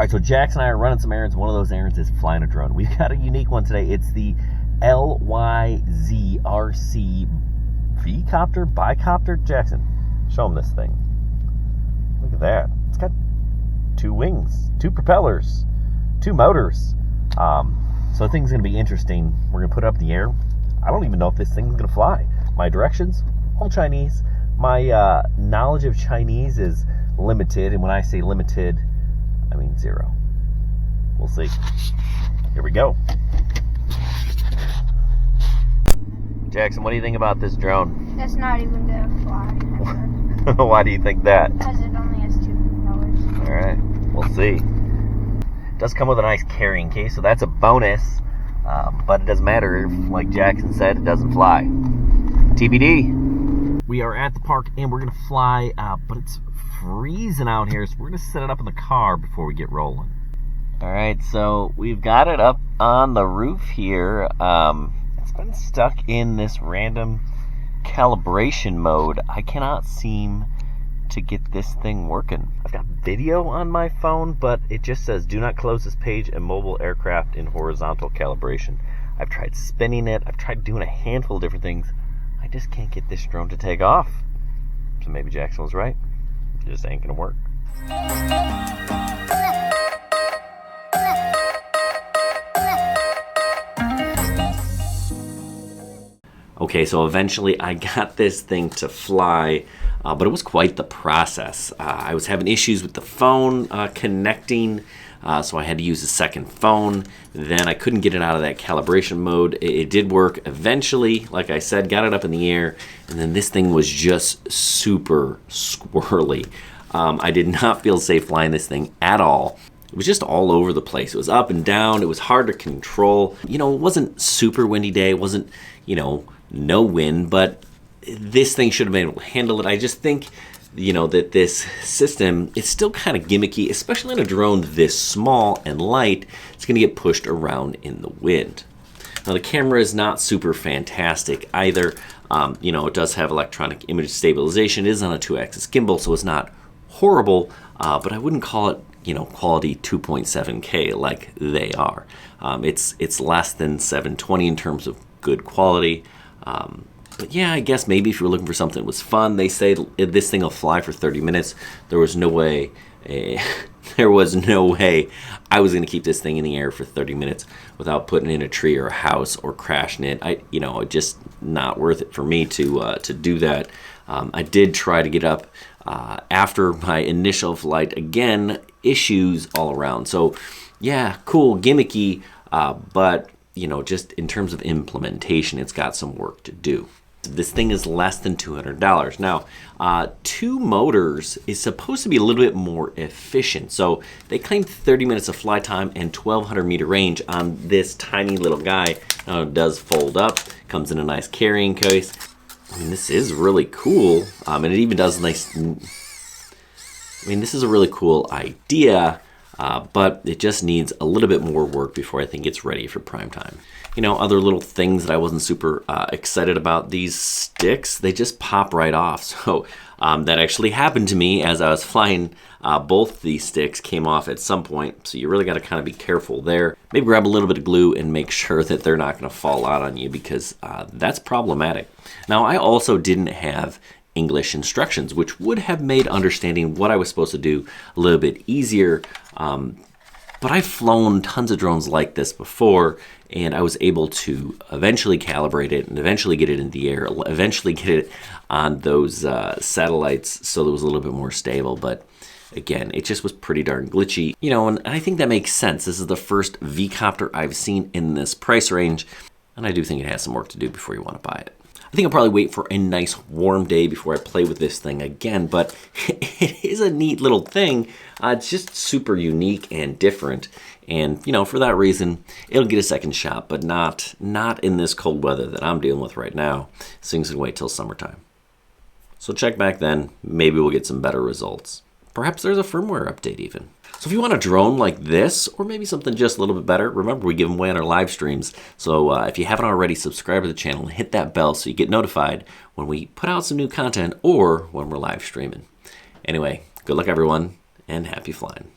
right, so Jax and I are running some errands. One of those errands is flying a drone. We've got a unique one today. It's the LYZRC V-coptr bi-copter. Jackson, show them this thing. Look at that. It's got 2 wings, 2 propellers, 2 motors. So the thing's going to be interesting. We're going to put it up in the air. I don't even know if this thing's going to fly. My directions, all Chinese. My knowledge of Chinese is limited, and when I say limited, I mean 0. We'll see. Here we go. Jackson, what do you think about this drone? That's not even gonna fly. Why do you think that? Because it only has 2 propellers. All right, we'll see. It does come with a nice carrying case, so that's a bonus. But it doesn't matter if, like Jackson said, it doesn't fly. TBD. We are at the park and we're gonna fly, but it's freezing out here, so we're gonna set it up in the car before we get rolling. All right, so we've got it up on the roof here. It's been stuck in this random calibration mode. I cannot seem to get this thing working. I've got video on my phone, but it just says do not close this page in mobile aircraft in horizontal calibration. I've tried spinning it. I've tried doing a handful of different things. I just can't get this drone to take off. So maybe Jackson was right. It just ain't gonna work. Okay, so eventually I got this thing to fly, but it was quite the process. I was having issues with the phone connecting, so I had to use a second phone. Then I couldn't get it out of that calibration mode. It did work eventually, like I said, got it up in the air, and then this thing was just super squirrely. I did not feel safe flying this thing at all. It was just all over the place. It was up and down. It was hard to control. You know, it wasn't super windy day. It wasn't, you know, no wind, but this thing should have been able to handle it. I just think, you know, that this system is still kind of gimmicky, especially in a drone this small and light. It's going to get pushed around in the wind. Now, the camera is not super fantastic either. You know, it does have electronic image stabilization. It is on a 2-axis gimbal, so it's not horrible, but I wouldn't call it, you know, quality 2.7K like they are. It's less than 720 in terms of good quality. But yeah, I guess maybe if you're looking for something that was fun, they say this thing will fly for 30 minutes. There was no way, I was going to keep this thing in the air for 30 minutes without putting it in a tree or a house or crashing it. You know, just not worth it for me to do that. I did try to get up after my initial flight. Again, issues all around. So yeah, cool, gimmicky, but you know, just in terms of implementation, it's got some work to do. This thing is less than $200. Now, 2 motors is supposed to be a little bit more efficient. So they claim 30 minutes of flight time and 1,200 meter range on this tiny little guy. Now, it does fold up, comes in a nice carrying case. I mean, this is really cool. And it even does nice. I mean, this is a really cool idea. But it just needs a little bit more work before I think it's ready for prime time. You know, other little things that I wasn't super excited about, these sticks, they just pop right off. So that actually happened to me as I was flying. Both these sticks came off at some point, so you really got to kind of be careful there. Maybe grab a little bit of glue and make sure that they're not going to fall out on you, because that's problematic. Now, I also didn't have English instructions, which would have made understanding what I was supposed to do a little bit easier. But I've flown tons of drones like this before, and I was able to eventually calibrate it and eventually get it in the air, eventually get it on those satellites so that it was a little bit more stable. But again, it just was pretty darn glitchy. You know, and I think that makes sense. This is the first V-copter I've seen in this price range, and I do think it has some work to do before you want to buy it. I think I'll probably wait for a nice warm day before I play with this thing again, but it is a neat little thing. It's just super unique and different, and you know, for that reason, it'll get a second shot, but not in this cold weather that I'm dealing with right now. Things can wait till summertime. So check back then. Maybe we'll get some better results. Perhaps there's a firmware update even. So if you want a drone like this, or maybe something just a little bit better, remember we give them away on our live streams. So if you haven't already, subscribe to the channel and hit that bell so you get notified when we put out some new content or when we're live streaming. Anyway, good luck everyone, and happy flying.